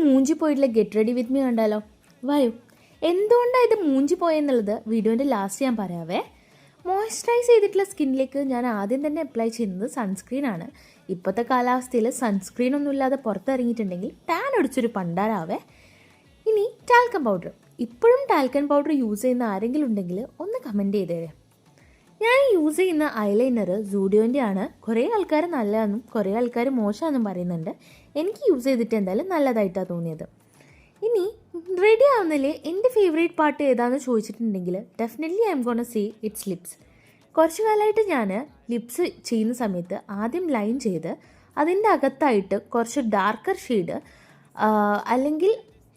മൂഞ്ചി പോയിട്ടുള്ള get ready with me കണ്ടാലോ? വായു. എന്തുകൊണ്ടാണ് ഇത് മൂഞ്ചി പോയെന്നുള്ളത് വീഡിയോൻ്റെ ലാസ്റ്റ് ഞാൻ പറയാവേ. മോയ്സ്ചറൈസ് ചെയ്തിട്ടുള്ള സ്കിന്നിലേക്ക് ഞാൻ ആദ്യം തന്നെ അപ്ലൈ ചെയ്യുന്നത് സൺസ്ക്രീനാണ്. ഇപ്പോഴത്തെ കാലാവസ്ഥയിൽ സൺസ്ക്രീൻ ഒന്നും ഇല്ലാതെ പുറത്തിറങ്ങിയിട്ടുണ്ടെങ്കിൽ ടാൻ അടിച്ചൊരു പണ്ടാരാവേ. ഇനി ടാൽക്കം പൗഡർ. ഇപ്പോഴും ടാൽക്കം പൗഡർ യൂസ് ചെയ്യുന്ന ആരെങ്കിലും ഉണ്ടെങ്കിൽ ഒന്ന് കമൻറ്റ് ചെയ്തേരെ. ഞാൻ യൂസ് ചെയ്യുന്ന ഐലൈനർ സൂഡിയോൻ്റെ ആണ്. കുറേ ആൾക്കാർ നല്ലതെന്നും കുറേ ആൾക്കാർ മോശമാണെന്നും പറയുന്നുണ്ട്. എനിക്ക് യൂസ് ചെയ്തിട്ട് എന്തായാലും നല്ലതായിട്ടാണ് തോന്നിയത്. ഇനി റെഡി ആവുന്നതിൽ എൻ്റെ ഫേവറേറ്റ് പാർട്ട് ഏതാണെന്ന് ചോദിച്ചിട്ടുണ്ടെങ്കിൽ definitely I M gonna say it's lips. കുറച്ച് കാലമായിട്ട് ഞാൻ ലിപ്സ് ചെയ്യുന്ന സമയത്ത് ആദ്യം ലൈൻ ചെയ്ത് അതിൻ്റെ അകത്തായിട്ട് കുറച്ച് ഡാർക്കർ ഷെയ്ഡ് അല്ലെങ്കിൽ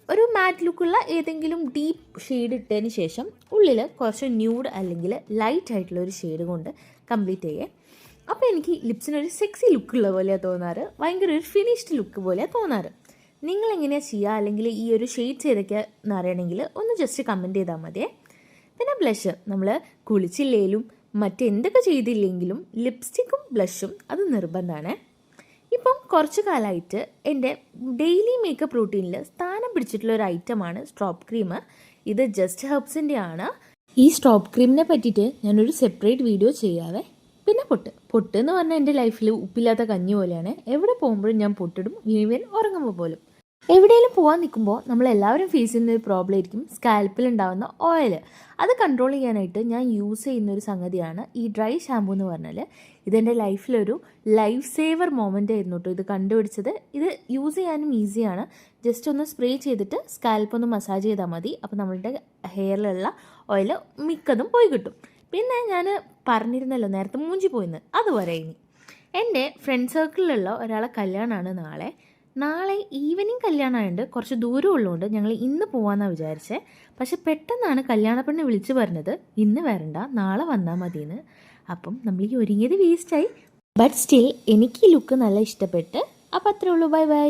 ഒരു മാറ്റ് ലുക്കുള്ള ഏതെങ്കിലും ഡീപ്പ് ഷെയ്ഡ് ഇട്ടതിന് ശേഷം ഉള്ളിൽ കുറച്ച് ന്യൂഡ് അല്ലെങ്കിൽ ലൈറ്റ് ആയിട്ടുള്ള ഒരു ഷെയ്ഡ് കൊണ്ട് കംപ്ലീറ്റ് ചെയ്യേ. അപ്പോൾ എനിക്ക് ലിപ്സിനൊരു സെക്സി ലുക്കുള്ള പോലെയാണ് തോന്നാറ്. ഭയങ്കര ഒരു ഫിനിഷ്ഡ് ലുക്ക് പോലെയാണ് തോന്നാറ്. നിങ്ങളെങ്ങനെയാണ് ചെയ്യുക അല്ലെങ്കിൽ ഈ ഒരു ഷെയ്ഡ്സ് ഏതൊക്കെയാണെന്ന് അറിയണമെങ്കിൽ ഒന്ന് ജസ്റ്റ് കമൻറ്റ് ചെയ്താൽ മതിയേ. പിന്നെ ബ്ലഷ്. നമ്മൾ കുളിച്ചില്ലെങ്കിലും മറ്റെന്തൊക്കെ ചെയ്തില്ലെങ്കിലും ലിപ്സ്റ്റിക്കും ബ്ലഷും അത് നിർബന്ധമാണ്. ഇപ്പം കുറച്ച് കാലമായിട്ട് എൻ്റെ ഡെയിലി മേക്കപ്പ് റൂട്ടീനിൽ സ്ഥാനം പിടിച്ചിട്ടുള്ള ഒരു ഐറ്റമാണ് സ്ട്രോപ്പ് ക്രീം. ഇത് ജസ്റ്റ് ഹെർബ്സിൻ്റെ ആണ്. ഈ സ്ട്രോപ്പ് ക്രീമിനെ പറ്റിയിട്ട് ഞാനൊരു സെപ്പറേറ്റ് വീഡിയോ ചെയ്യാവേ. പിന്നെ പൊട്ട് എന്ന് പറഞ്ഞാൽ എൻ്റെ ലൈഫിൽ ഉപ്പില്ലാത്ത കഞ്ഞി പോലെയാണ്. എവിടെ പോകുമ്പോഴും ഞാൻ പൊട്ടിടും, ഈവൻ ഉറങ്ങുമ്പോൾ പോലും. എവിടെയെങ്കിലും പോകാൻ നിൽക്കുമ്പോൾ നമ്മളെല്ലാവരും ഫേസ് ചെയ്യുന്ന ഒരു പ്രോബ്ലം ആയിരിക്കും സ്കാൽപ്പിൽ ഉണ്ടാകുന്ന ഓയിൽ. അത് കൺട്രോൾ ചെയ്യാനായിട്ട് ഞാൻ യൂസ് ചെയ്യുന്ന ഒരു സംഗതിയാണ് ഈ ഡ്രൈ ഷാമ്പൂ എന്ന് പറഞ്ഞാൽ. ഇതെൻ്റെ ലൈഫിലൊരു ലൈഫ് സേവർ മൊമെൻ്റ് ആയിരുന്നു കേട്ടോ ഇത് കണ്ടുപിടിച്ചത്. ഇത് യൂസ് ചെയ്യാനും ഈസിയാണ്. ജസ്റ്റ് ഒന്ന് സ്പ്രേ ചെയ്തിട്ട് സ്കാൽപ്പ് ഒന്ന് മസാജ് ചെയ്താൽ മതി. അപ്പോൾ നമ്മളുടെ ഹെയറിലുള്ള ഓയിൽ മിക്കതും പോയി കിട്ടും. പിന്നെ ഞാൻ പറഞ്ഞിരുന്നല്ലോ നേരത്തെ മൂഞ്ചി പോയിന്ന്, അതുപോലെ ഇനി എൻ്റെ ഫ്രണ്ട് സർക്കിളിലുള്ള ഒരാളെ കല്യാണമാണ് നാളെ ഈവനിങ് കല്യാണമായതുകൊണ്ട് കുറച്ച് ദൂരം ഉള്ളതുകൊണ്ട് ഞങ്ങൾ ഇന്ന് പോകാമെന്നാണ് വിചാരിച്ചത്. പക്ഷെ പെട്ടെന്നാണ് കല്യാണപ്പെണ്ണ് വിളിച്ചു പറഞ്ഞത് ഇന്ന് വരണ്ട നാളെ വന്നാൽ മതിയെന്ന്. അപ്പം നമ്മൾ ഈ ഒരുങ്ങിയത് വേസ്റ്റായി. ബട്ട് സ്റ്റിൽ എനിക്ക് ഈ ലുക്ക് നല്ല ഇഷ്ടപ്പെട്ട്. അപ്പോൾ അത്രേ ഉള്ളൂ. Bye bye.